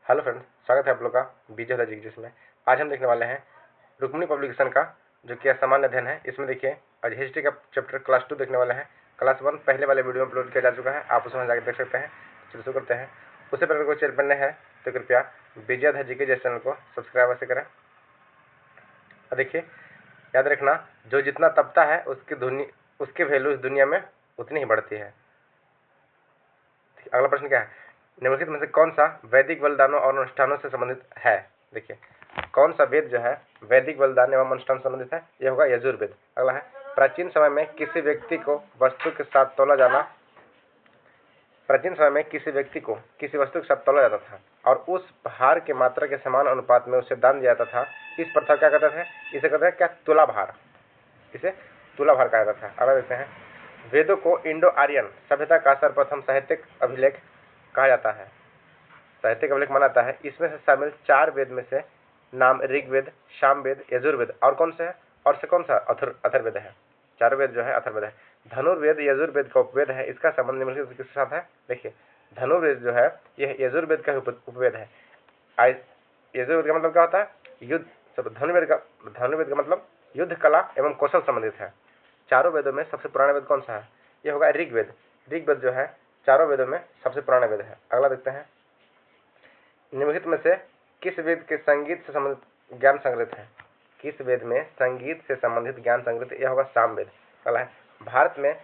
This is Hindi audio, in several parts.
हेलो फ्रेंड्स, स्वागत है आप लोग का बीजे होता जिग्जिस में। आज हम देखने वाले हैं रुक्मिणी पब्लिकेशन का जो कि सामान्य अध्ययन है। इसमें देखिए आज हिस्ट्री का चैप्टर क्लास 2 देखने वाले हैं। क्लास 1 पहले वाले वीडियो में अपलोड किया जा चुका है, आप उसमें जाकर देख सकते हैं। चलिए शुरू करते हैं। उससे पहले कोई चैनल बनने हैं तो कृपया बीजे होता जी के जैसे चैनल को सब्सक्राइब अवश्य करें। और देखिए याद रखना, जो जितना तपता है उसकी वैल्यू इस दुनिया में उतनी ही बढ़ती है। अगला प्रश्न क्या है, निम्नलिखित में से कौन सा वैदिक बलिदानों और अनुष्ठानों से संबंधित है। देखिए कौन सा वेद जो है वैदिक बलिदान एवं अनुष्ठान से संबंधित है, यह होगा यजुर्वेद। अगला है, प्राचीन समय में किसी व्यक्ति को वस्तु के साथ तोला जाना, प्राचीन समय में किसी व्यक्ति को किसी वस्तु के साथ तोला जाता था और उस भार के मात्रा के समान अनुपात में उसे दान दिया जाता था। इस प्रथा क्या कहते थे, इसे कहते हैं क्या, तुला भार। इसे तुला भार कहा जाता है। अगला देखते हैं, वेदों को इंडो आर्यन सभ्यता का सर्वप्रथम साहित्यिक अभिलेख कहा जाता है, साहित्यिक अभिलेख माना जाता है। इसमें से शामिल 4 वेद में से नाम ऋग्वेद, सामवेद, यजुर्वेद और कौन से है, और से कौन सा अथर्ववेद है। 4 वेद जो है अथर्ववेद है। धनुर्वेद यजुर्वेद का उपवेद है। इसका संबंध निम्नलिखित किसके साथ है। देखिए धनुर्वेद जो है यह यजुर्वेद का उपवेद है। यजुर्वेद का मतलब क्या होता है, युद्ध। धनुर्वेद का मतलब युद्ध कला एवं कौशल संबंधित है। चारों वेदों में सबसे पुराना वेद कौन सा है, यह होगा ऋग्वेद। ऋग्वेद जो है चारों वेदों में सबसे पुराना वेद है। अगला देखते हैं, निम्नलिखित में से किस वेद के संगीत से संबंधित ज्ञान संग्रहित है। किस वेद में संगीत से संबंधित ज्ञान संग्रहित, यह होगा सामवेद। अगला है, भारत में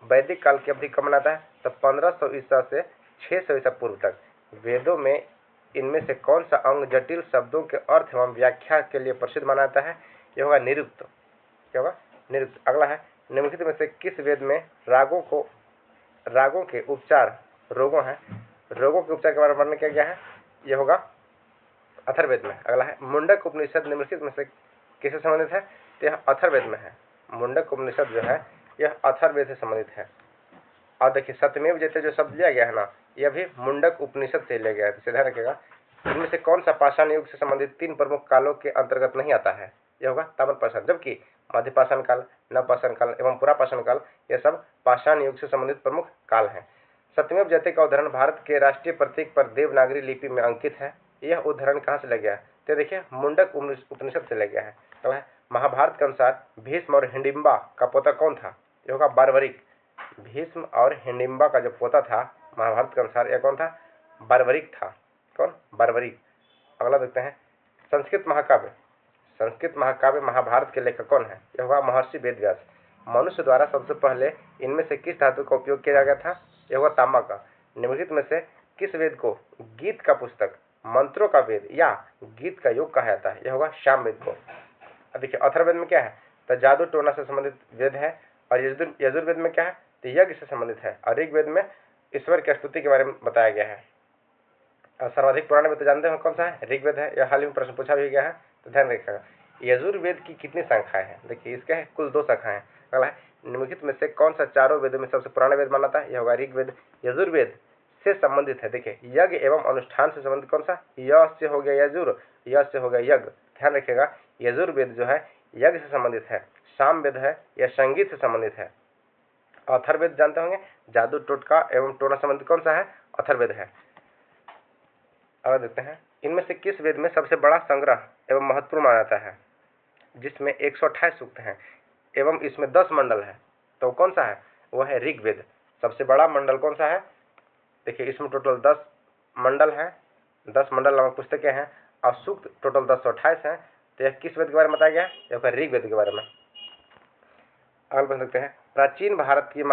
वैदिक काल की अवधि कब मनाता है, तो 1500 ईसा से 600 ईसा पूर्व तक। वेदों में इनमें से कौन सा अंग जटिल शब्दों के अर्थ एवं व्याख्या के लिए प्रसिद्ध माना जाता है, यह होगा निरुक्त। क्या होगा, निरुक्त। अगला है, निम्नलिखित में से किस वेद में रागों के उपचार रोगों के उपचार के बारे में वर्णन किया गया है, यह होगा अथर्ववेद में। अगला है, मुंडक उपनिषद निम्नलिखित में से किससे संबंधित है, तो यह अथर्ववेद में है। मुंडक उपनिषद जो है यह अथर्ववेद से संबंधित है। और देखिए सत्यमेव जयते जो शब्द लिया गया है ना, यह भी मुंडक उपनिषद से लिया गया है, तो ध्यान रखिएगा। इनमें से कौन सा पाषाण युग से संबंधित 3 प्रमुख कालों के अंतर्गत नहीं आता है, यह होगा ताम्रपाषाण। जबकि मध्यपाषाण काल, नवपाषाण काल एवं पुरापाषाण काल यह सब पाषाण युग से संबंधित प्रमुख काल हैं। सत्यमेव जयते का उदाहरण भारत के राष्ट्रीय प्रतीक पर देवनागरी लिपि में अंकित है। यह उदाहरण कहाँ से लिया गया है, तो देखिए मुंडक उपनिषद से लिया गया है। तो महाभारत के अनुसार भीष्म और हिडिंबा का पोता कौन था, यह होगा बारवरिक। भीष्म और हिडिंबा का जो पोता था महाभारत के अनुसार यह कौन था, बारवरिक था। कौन, बारवरिक। अगला देखते हैं, संस्कृत महाकाव्य महाभारत के लेखक कौन है, यह होगा महर्षि वेदव्यास। मनुष्य द्वारा सबसे पहले इनमें से किस धातु का उपयोग किया गया था, यह होगा तांबा का। निम्नलिखित में से किस वेद को गीत का पुस्तक, मंत्रों का वेद या गीत का योग कहा जाता है, यह होगा सामवेद को। अब देखिए अथर्ववेद में क्या है, तो जादू टोना से संबंधित वेद है। और यजुर्वेद में क्या है, तो यज्ञ से संबंधित है। और ऋग्वेद में ईश्वर की स्तुति के बारे में बताया गया है। और सर्वाधिक पुराने वेद तो जानते हैं कौन सा है, ऋग्वेद है। यह हाल ही में प्रश्न पूछा भी गया है, तो ध्यान रखिएगा। यजुर्वेद की कितनी शाखाएं हैं, देखिए इसके है कुल 2 शाखाएं हैं। अगला है, निम्नलिखित में से कौन सा चारों वेदों में सबसे पुराना वेद माना जाता है, यह होगा ऋग्वेद। यजुर्वेद से संबंधित है, देखिए यज्ञ एवं अनुष्ठान से संबंधित कौन सा, य से हो गया यजुर, य से हो गया यज्ञ। ध्यान रखिएगा यजुर्वेद जो है यज्ञ से संबंधित है, सामवेद है यह संगीत से संबंधित है। अथर्ववेद जानते होंगे जादू टोटका एवं टोना संबंधित कौन सा है, अथर्ववेद है। अब देखते हैं, इनमें से किस वेद में सबसे बड़ा संग्रह एवं महत्वपूर्ण माना जाता है, जिसमें 128 सूक्त हैं एवं इसमें 10 मंडल है, तो कौन सा है, वह है ऋग्वेद। सबसे बड़ा मंडल कौन सा है, देखिए इसमें टोटल 10 मंडल हैं, 10 मंडल नामक पुस्तकें हैं और सूक्त टोटल 1028 हैं। तो यह किस वेद के बारे में बताया गया है, यह ऋग्वेद के बारे में। आगे बढ़ सकते हैं, प्राचीन भारतीय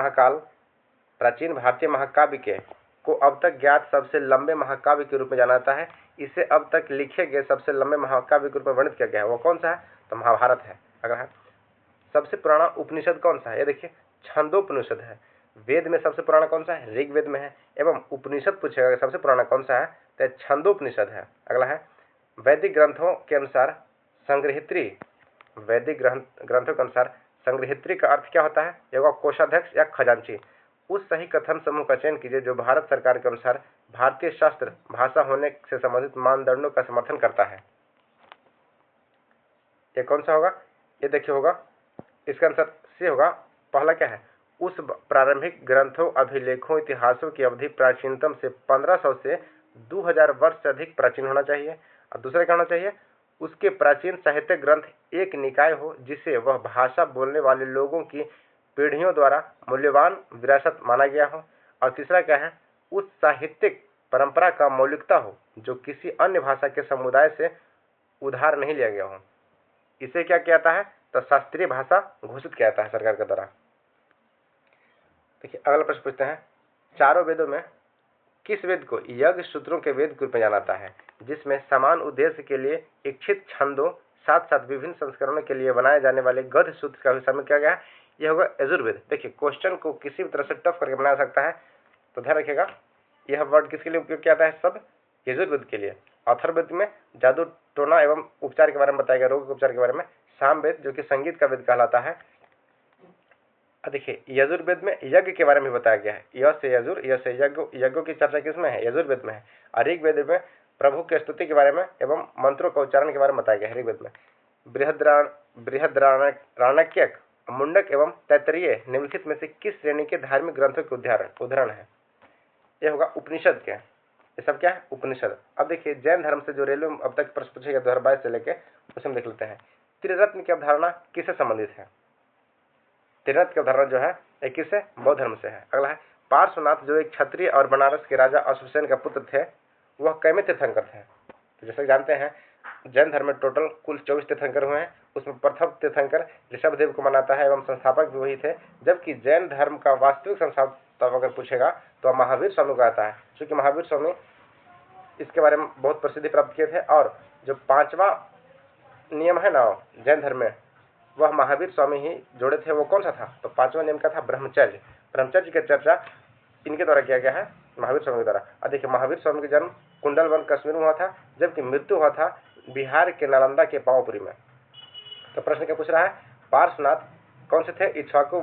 महाकाव्य के को अब तक ज्ञात सबसे लंबे महाकाव्य के रूप में जाना जाता है। इसे अब तक लिखे गए सबसे लंबे महाकाव्य के रूप में वर्णित किया गया है, वो कौन सा है, तो महाभारत है। अगर है, सबसे पुराना उपनिषद कौन सा है, ये देखिए छंदोपनिषद है। वेद में सबसे पुराना कौन सा है, ऋग्वेद में है। एवं उपनिषद पूछेगा सबसे पुराना कौन सा है, तो छंदोपनिषद है। अगला है, वैदिक ग्रंथों के अनुसार संग्रहित्री का अर्थ क्या होता है, यह कोषाध्यक्ष या खजांची। उस सही कथन समूह का चयन कीजिए जो भारत सरकार के अनुसार भारतीय शास्त्र भाषा होने से संबंधित मानदंडों का समर्थन करता है। यह कौन सा होगा, ये देखिए होगा, इसका आंसर सी होगा। पहला क्या है, उस प्रारंभिक ग्रंथों, अभिलेखों, इतिहासों की अवधि प्राचीनतम से 1500 से 2000 वर्ष से अधिक प्राचीन होना चाहिए। और दूसरा क्या होना चाहिए, उसके प्राचीन साहित्य ग्रंथ एक निकाय हो जिसे वह भाषा बोलने वाले लोगों की पीढ़ियों द्वारा मूल्यवान विरासत माना गया हो। और तीसरा क्या है, उस साहित्यिक परंपरा का मौलिकता हो जो किसी अन्य भाषा के समुदाय से उधार नहीं लिया गया हो। इसे क्या कहता है, तो शास्त्रीय भाषा घोषित किया जाता है सरकार के द्वारा। देखिए अगला प्रश्न पूछते हैं, चारों वेदों में किस वेद को यज्ञ सूत्रों के वेद के रूप में जाना जाता है, जिसमें समान उद्देश्य के लिए इच्छित छंदों साथ साथ विभिन्न संस्करणों के लिए बनाए जाने वाले गद्य सूत्र का भी शामिल किया गया है। यह होगा यजुर्वेद। देखिए क्वेश्चन को किसी भी तरह से टफ करके बनाया सकता है, तो ध्यान रखिएगा यह वर्ड किसके लिए उपयोग किया जाता है, सब यजुर्वेद के लिए। अथर्ववेद में जादू टोना एवं उपचार के बारे में बताया गया, रोग के उपचार के बारे में। सामवेद जो कि संगीत का वेद कहलाता है। देखिए यजुर्वेद में यज्ञ के बारे में बताया गया है, यह से यजुर, यह से यज्ञ। यज्ञों की चर्चा किसमें है, यजुर्वेद में है। और ऋग्वेद में प्रभु की स्तुति के बारे में एवं मंत्रों का उच्चारण के बारे में बताया गया है ऋग्वेद में। बृहद्रारण्यक, मुंडक एवं तैत्तरीय निम्नलिखित में से किस श्रेणी के धार्मिक ग्रंथों के उदाहरण है, यह होगा उपनिषद के। ये सब क्या है, उपनिषद। अब देखिए जैन धर्म से जो रेलवे अब तक प्रश्न पूछेगा 2022 से लेके, उसमें देख लेते हैं त्रिरत्न की अवधारणा किससे संबंधित है। त्रिरत्न की अवधारणा जो है एक किससे, बौद्ध धर्म से है। अगला है पार्श्वनाथ जो एक क्षत्रिय और बनारस के राजा अश्वसेन का पुत्र थे, वह कैमे तीर्थंकर थे। तो जैसे जानते हैं जैन धर्म में टोटल कुल 24 तीर्थंकर हुए हैं। उसमें प्रथम तीर्थंकर ऋषभदेव को मनाता है एवं संस्थापक भी वही थे। जबकि जैन धर्म का वास्तविक संस्थापक अगर पूछेगा तो महावीर स्वामी को आता है, क्योंकि महावीर स्वामी इसके बारे में बहुत प्रसिद्धि प्राप्त किए थे। और जो 5वां नियम है ना जैन धर्म में, वह महावीर स्वामी ही जोड़े थे। वो कौन सा था, तो 5वां नियम का था ब्रह्मचर्य। ब्रह्मचर्य की चर्चा इनके द्वारा किया गया है, महावीर स्वामी के द्वारा। और देखिए महावीर स्वामी का जन्म कुंडलवन कश्मीर में हुआ था, जबकि मृत्यु हुआ था बिहार के नालंदा के पावापुरी में। तो प्रश्न क्या पूछ रहा है, पार्श्वनाथ कौन से थे, इक्ष्वाकु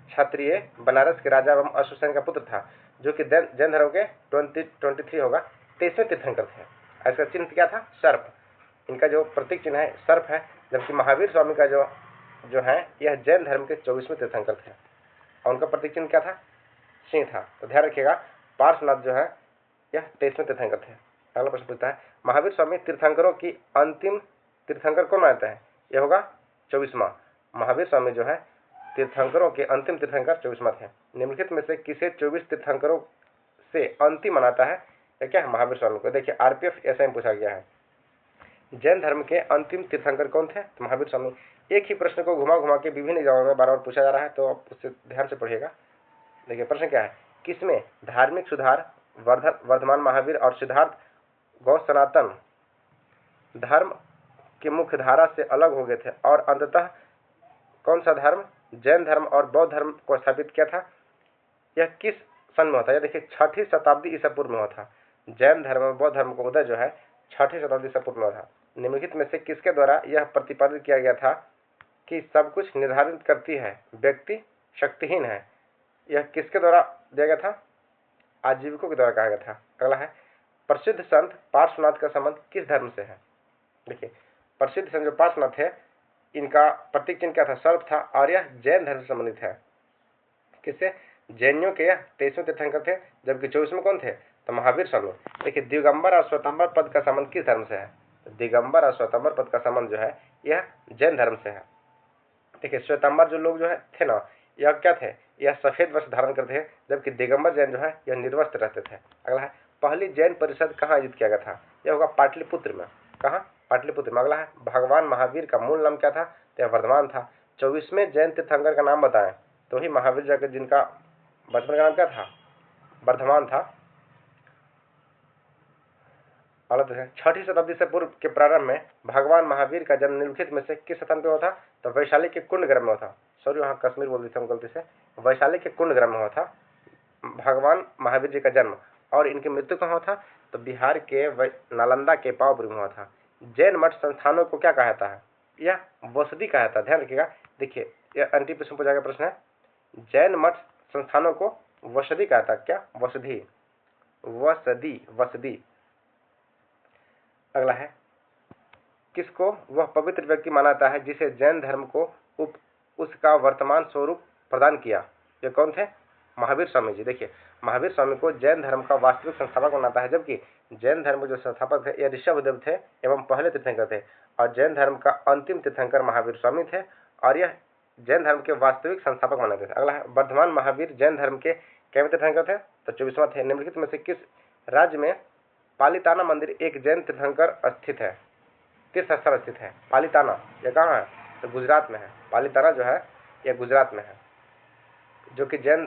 क्षत्रिय बनारस के राजा एवं अश्वसेन का पुत्र था, जो कि जैन धर्म के 23 होगा 23वें तीर्थंकर थे। इसका चिन्ह क्या था, सर्प। इनका जो प्रतीक चिन्ह है सर्प है। जबकि महावीर स्वामी का जो है यह जैन धर्म के 24वें तीर्थंकर थे और उनका प्रतीक चिन्ह क्या था, सिंह था। तो ध्यान रखिएगा पार्श्वनाथ जो है यह 23वें तीर्थंकर थे। अगला प्रश्न पूछता है, महावीर स्वामी तीर्थंकरों की अंतिम तीर्थंकर कौन मानते हैं, यह होगा 24वां। महावीर स्वामी जो है तीर्थंकरों के अंतिम तीर्थंकर 24वां थे। निम्नलिखित में से किसे 24 तीर्थंकरों से अंतिम मनाता है, यह क्या है, महावीर स्वामी को। देखिए आरपीएफ ऐसा ही पूछा गया है, जैन धर्म के अंतिम तीर्थंकर कौन थे, तो महावीर स्वामी। एक ही प्रश्न को घुमा घुमा के विभिन्न एग्जामों में बार बार पूछा जा रहा है, तो आप उससे ध्यान से पढ़िएगा। देखिए प्रश्न क्या है, किसमें धार्मिक सुधार वर्धमान महावीर और सिद्धार्थ गौ सनातन धर्म की मुख्य धारा से अलग हो गए थे, और अंततः कौन सा धर्म, जैन धर्म और बौद्ध धर्म को स्थापित किया था, यह किस सन में होता है। देखिए 6वीं शताब्दी ईसा पूर्व में हुआ था। जैन धर्म और बौद्ध धर्म का उदय जो है 6वीं शताब्दी ईसा पूर्व में हुआ था। निम्नलिखित में से किसके द्वारा यह प्रतिपादित किया गया था कि सब कुछ निर्धारित करती है, व्यक्ति शक्तिहीन है, यह किसके द्वारा दिया गया था, आजीविकों के द्वारा कहा गया था। अगला है प्रसिद्ध संत पार्श्वनाथ का संबंध किस धर्म से है। देखिए प्रसिद्ध संत जो पार्श्वनाथ है इनका प्रतीक चिन्ह क्या था, सर्प था, और यह जैन धर्म से संबंधित है। किससे, जैनियों के 23वें तीर्थंकर थे, जबकि 24वें कौन थे, तो महावीर स्वामी। देखिए दिगंबर और श्वेतांबर पद का संबंध किस धर्म से है, दिगंबर और श्वेतांबर पद का संबंध जो है यह जैन धर्म से है। देखिए श्वेतांबर जो लोग जो है थे ना, यह क्या थे, यह सफेद वस्त्र धारण करते थे, जबकि दिगंबर जैन जो है यह निर्वस्त्र रहते थे। अगला है पहली जैन परिषद कहाँ आयोजित किया गया था, यह होगा पाटलिपुत्र में। कहाँ, पाटलिपुत्र में। अगला है भगवान महावीर का मूल नाम क्या था, तो यह वर्धमान था। 24वें जैन तीर्थंकर का नाम बताएं, तो ही महावीर जाकर जिनका बचपन का नाम क्या था, वर्धमान था। अलग है 6वीं शताब्दी से पूर्व के प्रारंभ में भगवान महावीर का जन्म निम्नलिखित में से किस स्थान पे हुआ था, तो वैशाली के कुंड ग्राम में हुआ था। सॉरी वहाँ कश्मीर बोल दी थी हम गलती से, वैशाली के कुंड ग्राम में हुआ था भगवान महावीर जी का जन्म। और इनकी मृत्यु कहाँ हुआ था, तो बिहार के नालंदा के पावापुरी में हुआ था। जैन मठ संस्थानों को क्या कहा जाता है, यह वसदी कहा जाता है। ध्यान रखिएगा, देखिए यह अंतिम पूछा गया प्रश्न है, जैन मठ संस्थानों को वसदी कहा जाता है। क्या, वसदी, वसदी, वसदी। अगला है किसको वह पवित्र व्यक्ति मानाता है जिसे जैन धर्म को उसका वर्तमान स्वरूप प्रदान किया, ये कौन थे, महावीर स्वामी जी। देखिए महावीर स्वामी को जैन धर्म का वास्तविक संस्थापक बनाता है, जबकि जैन धर्म के जो संस्थापक थे यह ऋषभदेव थे एवं पहले तीर्थंकर थे, और जैन धर्म का अंतिम तीर्थंकर महावीर स्वामी थे, और यह जैन धर्म के वास्तविक संस्थापक माने थे। अगला है, वर्धमान महावीर जैन धर्म के कैवे तीर्थंकर थे? तो 24वां थे। निम्नलिखित में से किस राज्य में पालिताना मंदिर एक जैन तीर्थंकर स्थित है, तीर्थ स्थल स्थित है? पालिताना यह कहाँ है? तो गुजरात में है। पालिताना जो है यह गुजरात में है, जो कि जैन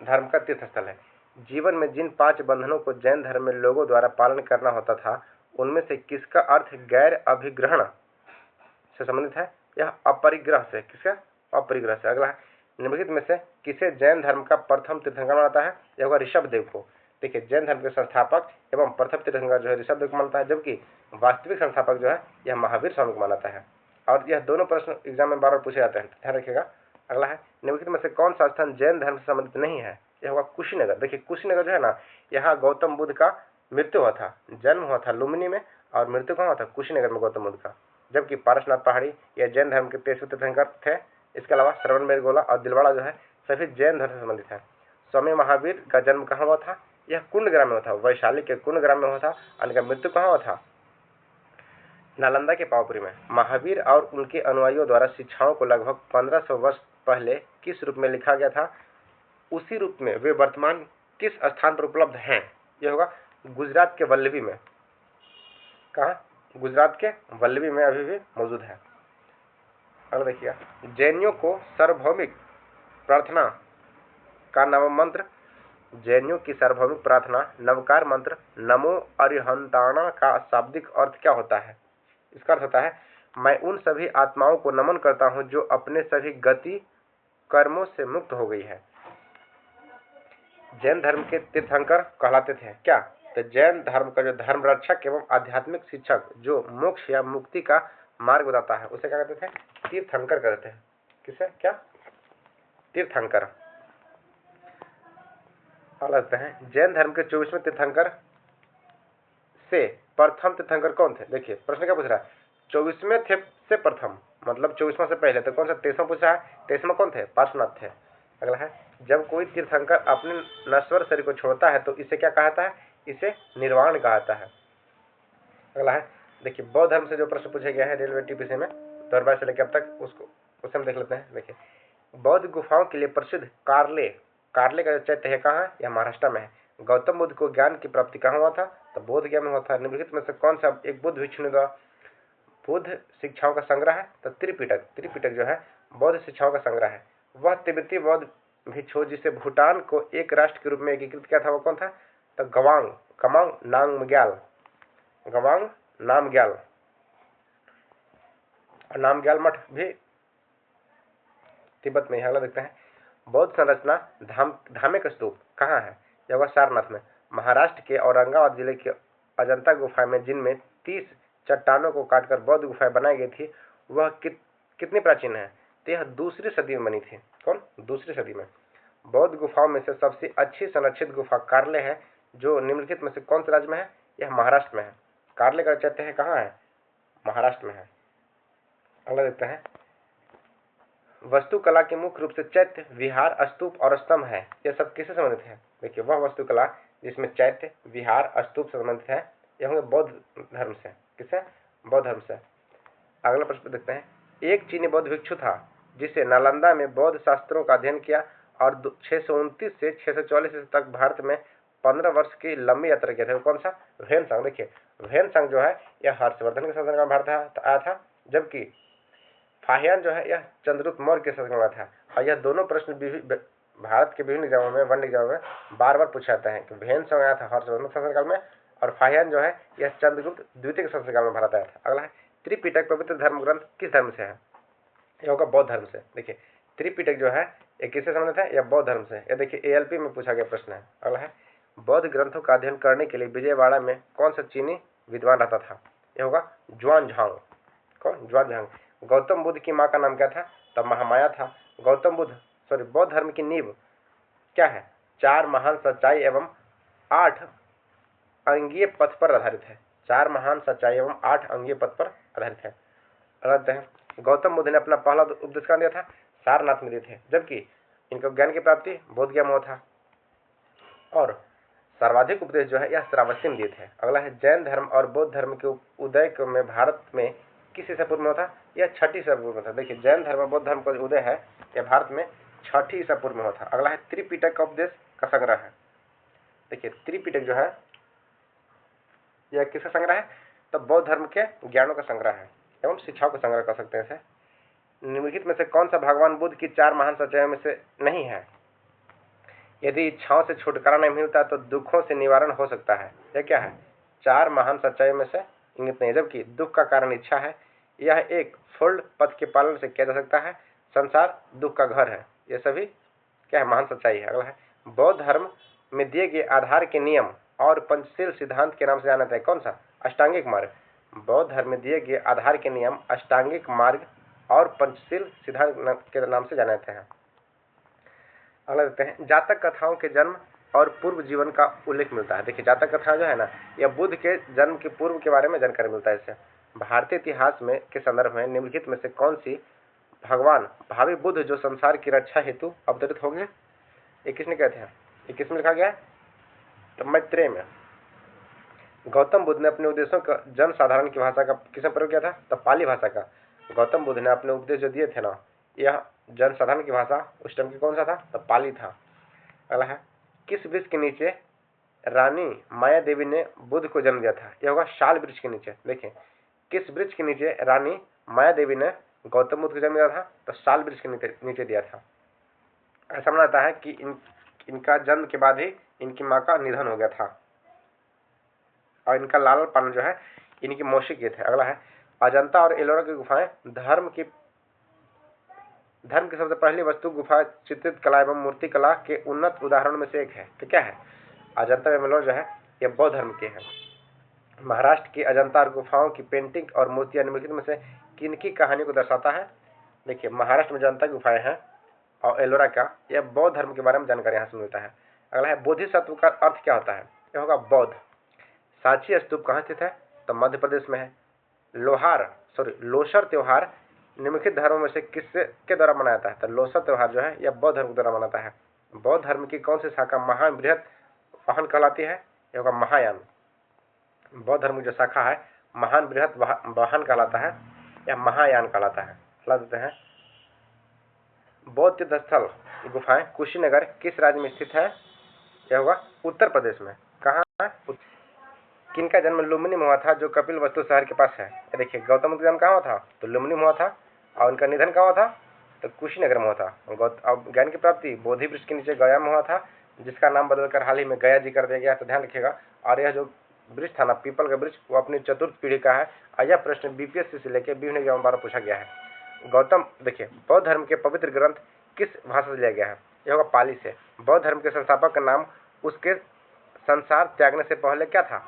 धर्म का तीर्थ स्थल है। जीवन में जिन 5 बंधनों को जैन धर्म में लोगों द्वारा पालन करना होता था, उनमें से किसका अर्थ गैर अभिग्रहण से संबंधित है? यह अपरिग्रह से। किसका? अपरिग्रह से। अगला है, निम्नलिखित में से किसे जैन धर्म का प्रथम तीर्थंकर मानता है? यह होगा ऋषभदेव को। देखिए, जैन धर्म के संस्थापक एवं प्रथम तीर्थंकर जो है ऋषभदेव को मानता है, जबकि वास्तविक संस्थापक जो है यह महावीर स्वामी को मानता है। और यह दोनों प्रश्न एग्जाम में बार बार पूछे जाते हैं, ध्यान रखिएगा। अगला है, निम्नलिखित में से कौन सा स्थान जैन धर्म से संबंधित नहीं है? यह होगा कुशीनगर। देखिए, कुशीनगर जो है ना, यहाँ गौतम बुद्ध का मृत्यु हुआ था। जन्म हुआ था लुम्बिनी में और मृत्यु कहाँ हुआ था? कुशीनगर में गौतम बुद्ध का। जबकि पारसनाथ पहाड़ी यह जैन धर्म के 23वें तीर्थंकर थे। इसके अलावा श्रवण बेलगोला और दिलवाड़ा जो है सभी जैन धर्म से संबंधित है। स्वामी महावीर का जन्म कहाँ हुआ था? यह कुंडग्राम में हुआ था, वैशाली के कुंडग्राम में हुआ था। और इनका मृत्यु कहाँ हुआ था? नालंदा के पावापुरी में। महावीर और उनके अनुयायियों द्वारा शिक्षाओं को लगभग 1500 वर्ष पहले किस रूप में लिखा गया था, उसी रूप में वे वर्तमान किस स्थान पर उपलब्ध हैं? यह होगा गुजरात के वल्लभी में। कहाँ? गुजरात के वल्लभी में अभी भी मौजूद है। अगर देखिएगा, जैनियों को सार्वभौमिक प्रार्थना का नव मंत्र, जैनियों की सार्वभौमिक प्रार्थना नवकार मंत्र नमो अरिहंताणा का शाब्दिक अर्थ क्या होता है? इसका अर्थ होता है, मैं उन सभी आत्माओं को नमन करता हूं जो अपने सभी गति कर्मों से मुक्त हो गई है। जैन धर्म के तीर्थंकर कहलाते थे क्या? तो जैन धर्म का जो धर्म रक्षक एवं आध्यात्मिक शिक्षक जो मोक्ष या मुक्ति का मार्ग बताता है, उसे क्या कहते थे? तीर्थंकर कहते हैं। किसे? क्या? तीर्थंकर। लगता है जैन धर्म के 24वें तीर्थंकर से प्रथम तीर्थंकर कौन थे? देखिए, प्रश्न क्या पूछ रहा है? 24वें थे से प्रथम, मतलब 24वां से पहले। तो कौन सा? 23वां पूछ रहा है। 23वां कौन थे? पार्श्वनाथ थे। अगला है, जब कोई तीर्थंकर अपने नश्वर शरीर को छोड़ता है तो इसे क्या कहता है? इसे निर्वाण कहता है। अगला है, देखिए, बौद्ध धर्म से जो प्रश्न पूछे गए हैं रेलवे टीपीसी में 2022 से लेकर अब तक, उसे हम देख लेते हैं। देखिए, बौद्ध गुफाओं के लिए प्रसिद्ध कार्ले का जो चैत्य है कहाँ है? यह महाराष्ट्र में है। गौतम बुद्ध को ज्ञान की प्राप्ति कहाँ हुआ था? तो बोध गया में हुआ था। निम्नलिखित में से कौन सा एक बुद्ध भिक्षु द्वारा बुद्ध शिक्षाओं का संग्रह है? तो त्रिपिटक जो है बौद्ध शिक्षाओं का संग्रह है। वह तिब्बती बौद्ध भिक्षु जिसे भूटान को एक राष्ट्र के रूप में एकीकृत किया था, वो कौन था? तो गवांग नामग्याल और नामग्याल मठ भी तिब्बत में। यहाँ देखते हैं, बौद्ध संरचना धामिक स्तूप कहाँ है? यह होगा सारनाथ में। महाराष्ट्र के औरंगाबाद जिले के अजंता गुफा में जिनमें 30 चट्टानों को काटकर बौद्ध गुफाएं बनाई गई थी, वह कितनी प्राचीन है? तो यह 2री सदी में बनी थी। कौन? 2री सदी में। बौद्ध गुफाओं में से सबसे अच्छी संरक्षित गुफा कार्ले है, जो निम्नलिखित में से कौन से राज्य में है? यह महाराष्ट्र में है। कार्ले का चैत्य है कहाँ है? महाराष्ट्र में है। अगला देखते हैं, वस्तुकला के मुख्य रूप से चैत्य, विहार, स्तूप और स्तंभ है। यह सब किससे संबंधित है? देखिए, वह वस्तुकला जिसमें चैत्य, विहार, स्तूप से संबंधित है, यह होंगे बौद्ध धर्म से। किससे? बौद्ध धर्म से। अगला प्रश्न देखते हैं, एक चीनी बौद्ध भिक्षु था जिसे नालंदा में बौद्ध शास्त्रों का अध्ययन किया और 629 से 644 तक भारत में 15 वर्ष की लंबी यात्रा किया था। कौन सा? वैनसांग। देखिए, वैनसांग जो है यह हर्षवर्धन के शासनकाल में भारत आया था, जबकि फाहियान जो है यह चंद्रगुप्त मौर्य के शासनकाल में था। और यह दोनों प्रश्न भारत के विभिन्न एग्जामों में, वन एग्जामों में बार बार पूछा जाता है कि वैनसांग आया था हर्षवर्धन के शासनकाल में और फाहियान जो है यह चंद्रगुप्त द्वितीय के शासनकाल में भारत आया था। अगला है, त्रिपिटक पवित्र धर्म ग्रंथ किस धर्म से है? यह होगा बौद्ध धर्म से। देखिए, त्रिपिटक जो है यह किससे संबंधित है? यह बौद्ध धर्म से। यह देखिए ALP में पूछा गया प्रश्न है। अगला है, बौद्ध ग्रंथों का अध्ययन करने के लिए विजयवाड़ा में कौन सा चीनी विद्वान रहता था? यह होगा ज्वानझांग। कौन? ज्वानझांग। गौतम बुद्ध की माँ का नाम क्या था? तब महामाया था। बौद्ध धर्म की नींव क्या है? 4 महान सच्चाई एवं 8 अंगीय पथ पर आधारित है। 4 महान सच्चाई एवं 8 अंगीय पथ पर आधारित है। अगला, गौतम बुद्ध ने अपना पहला उपदेश कहाँ दिया था? सारनाथ में दिए थे, जबकि इनको ज्ञान की प्राप्ति बोध गया में हुआ था। और सर्वाधिक उपदेश जो है यह श्रावस्ती में दिए थे। अगला है जैन धर्म और बौद्ध धर्म के उदय में भारत में किस ईसा पूर्व में होता? यह 6ठी ईसा पूर्व में था। देखिए जैन धर्म और बौद्ध धर्म का उदय है यह भारत में 6ठी ईसा पूर्व में होता। अगला है त्रिपिटक का उपदेश का संग्रह है। देखिए त्रिपिटक जो है यह किसका संग्रह है? तो बौद्ध धर्म के ज्ञानों का संग्रह है एवं शिक्षाओं का संग्रह कर सकते हैं इसे। निम्नलिखित में से कौन सा भगवान बुद्ध की 4 महान सच्चाइयों में से नहीं है? यदि इच्छाओं से छुटकारा नहीं मिलता तो दुखों से निवारण हो सकता है। यह क्या है? 4 महान सच्चाइयों में से इंगित नहीं, जबकि दुख का कारण इच्छा है। यह एक फोल्ड पथ के पालन से किया जा सकता है। संसार दुख का घर है। यह सभी क्या है? महान सच्चाई है। अगला है बौद्ध धर्म में दिए गए आधार के नियम और पंचशील सिद्धांत के नाम से जाना जाता है। कौन सा? अष्टांगिक मार्ग। बौद्ध धर्म में दिए गए आधार के नियम अष्टांगिक मार्ग और पंचशील सिद्धांत के नाम से जाने जाते हैं। अगला देखते हैं जातक कथाओं के जन्म और पूर्व जीवन का उल्लेख मिलता है। देखिए जातक कथा जो है ना, यह बुद्ध के जन्म के पूर्व के बारे में जानकारी मिलता है इससे। भारतीय इतिहास में के संदर्भ में निम्नलिखित में से कौन सी भगवान भावी बुद्ध जो संसार की रक्षा हेतु अवतरित होंगे? ये किसने कहते हैं? ये किसमें लिखा गया है? तो मैत्रेय में। गौतम बुद्ध ने अपने उपदेशों का जन साधारण की भाषा का किसने प्रयोग किया था? तो पाली भाषा का। गौतम बुद्ध ने अपने उपदेश जो दिए थे ना, यह जन साधारण की भाषा उस टाइम की कौन सा था? तो पाली था। अगला है किस वृक्ष के नीचे रानी माया देवी ने बुद्ध को जन्म दिया था? यह होगा शाल वृक्ष के नीचे। देखिए किस वृक्ष के नीचे रानी माया देवी ने गौतम बुद्ध को जन्म दिया था? तो शाल वृक्ष के नीचे दिया था। ऐसा माना जाता है कि इनका जन्म के बाद ही इनकी माँ का निधन हो गया था और इनका लालन पालन जो है इनकी मौसी किए थे। अगला है अजंता और एलोरा की गुफाएं धर्म की सबसे पहली वस्तु गुफा चित्रित कला एवं मूर्ति कला के उन्नत उदाहरणों में से एक है। तो क्या है? अजंता एवं एलोरा जो है यह बौद्ध धर्म के हैं। महाराष्ट्र की अजंता और गुफाओं की पेंटिंग और मूर्तियां निम्नलिखित में से किनकी कहानी को दर्शाता है? देखिए महाराष्ट्र में अजंता गुफाएं हैं और एलोरा का, यह बौद्ध धर्म के बारे में जानकारी यहाँ से मिलता है। अगला है बोधिसत्व का अर्थ क्या होता है? यह होगा बौद्ध। सांची स्तूप कहाँ स्थित है? तो मध्य प्रदेश में है। लोसर त्योहार निम्नलिखित धर्मों में से किसके द्वारा मनाया जाता है? तो लोसर त्योहार जो है यह बौद्ध धर्म के द्वारा मनाता है। बौद्ध धर्म की कौन सी शाखा महान बृहत वाहन कहलाती है? यह होगा महायान। बौद्ध धर्म की जो शाखा है महान बृहत वाहन कहलाता है, यह महायान कहलाता है। बता देते हैं बौद्ध तीर्थ स्थल गुफाएं कुशीनगर किस राज्य में स्थित है? यह होगा उत्तर प्रदेश में। कहाँ है? किनका जन्म लुम्बिनी में हुआ था जो कपिल वस्तु शहर के पास है? देखिए गौतम बुद्ध का जन्म कहाँ हुआ था? तो लुम्बिनी में हुआ था और उनका निधन कहाँ हुआ था? तो कुशीनगर में हुआ था। अब ज्ञान की प्राप्ति बोधि वृक्ष के नीचे गया में हुआ था, जिसका नाम बदलकर हाल ही में गया जी कर दिया गया, तो ध्यान रखिएगा। और यह जो वृक्ष था ना पीपल का वृक्ष, वो अपनी 4th पीढ़ी का है। और यह प्रश्न बीपीएससी से लेकर विभिन्न एग्जाम बार पूछा गया है। गौतम देखिए बौद्ध धर्म के पवित्र ग्रंथ किस भाषा से लिया गया है? यह होगा पाली से। बौद्ध धर्म के संस्थापक का नाम उसके संसार त्यागने से पहले क्या था?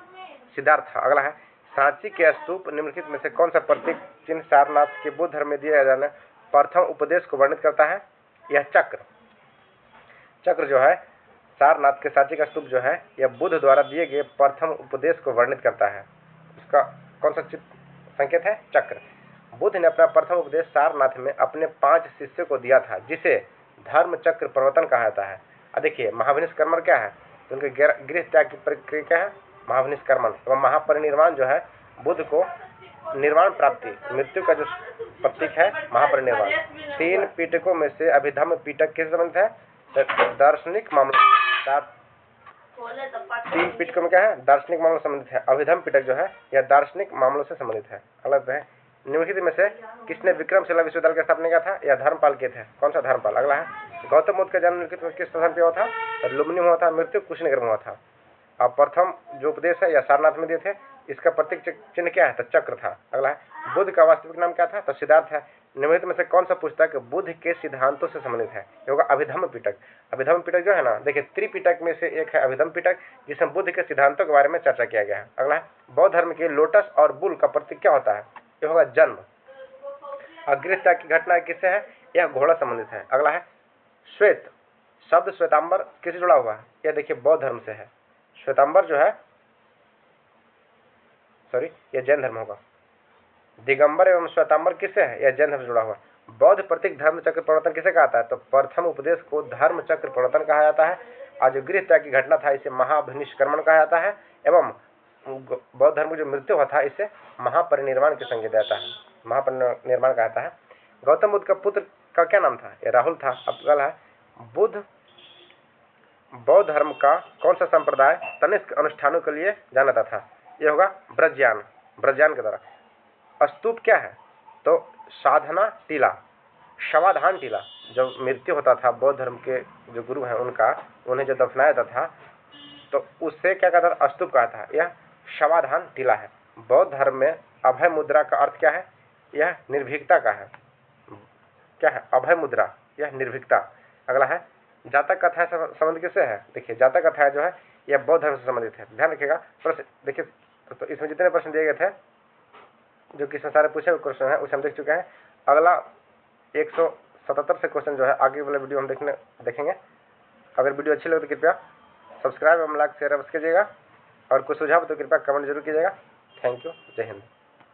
सिद्धार्थ था। अगला है सांची के स्तूप निम्नलिखित में से कौन सा प्रतीक चिन्ह सारनाथ के बुद्ध धर्म में दिया जाने प्रथम उपदेश को वर्णित करता है? यह चक्र जो है सारनाथ के सांची का स्तूप जो है यह बुद्ध द्वारा दिए गए प्रथम उपदेश को वर्णित करता है। उसका कौन सा संकेत है? चक्र। बुद्ध ने अपना प्रथम उपदेश सारनाथ में अपने 5 शिष्यों को दिया था, जिसे धर्म चक्र प्रवर्तन कहा जाता है। देखिए महाविनिष्कर्मण क्या है? तो उनके गृह त्याग की प्रक्रिया क्या है? महाविनिष्कर्मण। एवं महापरिनिर्वाण जो है बुद्ध को निर्वाण प्राप्ति मृत्यु का जो प्रतीक है महापरिनिर्वाण। 3 पिटकों में से अभिधम्म पिटक किससे संबंधित है? दार्शनिक मामला। 3 पिटकों में क्या है? दार्शनिक मामलों से संबंधित है। अभिधम्म पिटक जो है यह दार्शनिक मामलों से संबंधित है। अलग है। निम्नलिखित में से किसने विक्रमशिला विश्वविद्यालय की स्थापना किया था? यह धर्मपाल के थे। कौन सा? धर्मपाल। अगला है गौतम बुद्ध का जन्म निम्नलिखित में किस स्थान पर हुआ था? तो लुम्बिनी में हुआ था। मृत्यु कुशीनगर में हुआ था। अब प्रथम जो उपदेश है यह सारनाथ में दिए थे। इसका प्रतीक चिन्ह क्या है? तो चक्र था। अगला है बुद्ध का वास्तविक नाम क्या था? तो सिद्धार्थ है। निम्नलिखित में से कौन सा पुस्तक बुद्ध के सिद्धांतों से संबंधित है? ये होगा अभिधम्म पिटक। अभिधम्म पिटक जो है ना, देखिए त्रिपिटक में से एक है अभिधम्म पिटक, जिसमें बुद्ध के सिद्धांतों के बारे में चर्चा किया गया है। अगला है बौद्ध धर्म के लोटस और बुल का प्रतीक क्या होता है? ये होगा जन्म। अगृहत्या की घटना किससे है? यह घोड़ा संबंधित है। अगला है श्वेत शब्द श्वेतांबर किससे जुड़ा हुआ है? यह देखिए बौद्ध धर्म से है। श्वेतांबर जो है यह जैन धर्म होगा। दिगंबर एवं श्वेतांबर किससे है? यह जैन धर्म से जुड़ा हुआ। बौद्ध प्रतीक धर्म चक्र प्रवर्तन किसे कहता है? तो प्रथम उपदेश को धर्म चक्र प्रवर्तन कहा जाता है। और जो गृह त्याग की घटना था इसे महाभिनिष्क्रमण कहा जाता है। एवं बौद्ध धर्म की जो मृत्यु हुआ था इसे महापरिनिर्वाण की संज्ञा देता है, महापरिनिर्वाण कहता है। गौतम बुद्ध का पुत्र का क्या नाम था? ये राहुल था। अब सवाल है बुद्ध बौद्ध धर्म का कौन सा संप्रदाय तनिष्क अनुष्ठानों के लिए जाना जाता था? ये होगा ब्रजयान, ब्रजयान के द्वारा। स्तूप क्या है? तो साधना टीला, शवाधान टीला। जब मृत्यु होता था बौद्ध धर्म के जो गुरु हैं उनका, उन्हें जो दफनाया जाता था तो उससे क्या कहता था? स्तूप कहा था। यह शवाधान टीला है। बौद्ध धर्म में अभय मुद्रा का अर्थ क्या है? यह निर्भीकता का है। क्या है? अभय मुद्रा, यह निर्भीकता। अगला है जातक कथा संबंध किससे है? देखिए जातक कथा जो है यह बौद्ध धर्म से संबंधित है। ध्यान रखिएगा। प्रश्न देखिए तो इसमें जितने प्रश्न दिए गए थे जो कि सारे पूछे हुए क्वेश्चन है उसे हम देख चुके हैं। अगला 177 से क्वेश्चन जो है आगे वाले वीडियो हम देखेंगे। अगर वीडियो अच्छी लगे तो कृपया सब्सक्राइब एवं लाइक शेयर अवश्य कीजिएगा और कुछ सुझाव तो कृपया कमेंट जरूर कीजिएगा। Thank you. जय हिंद।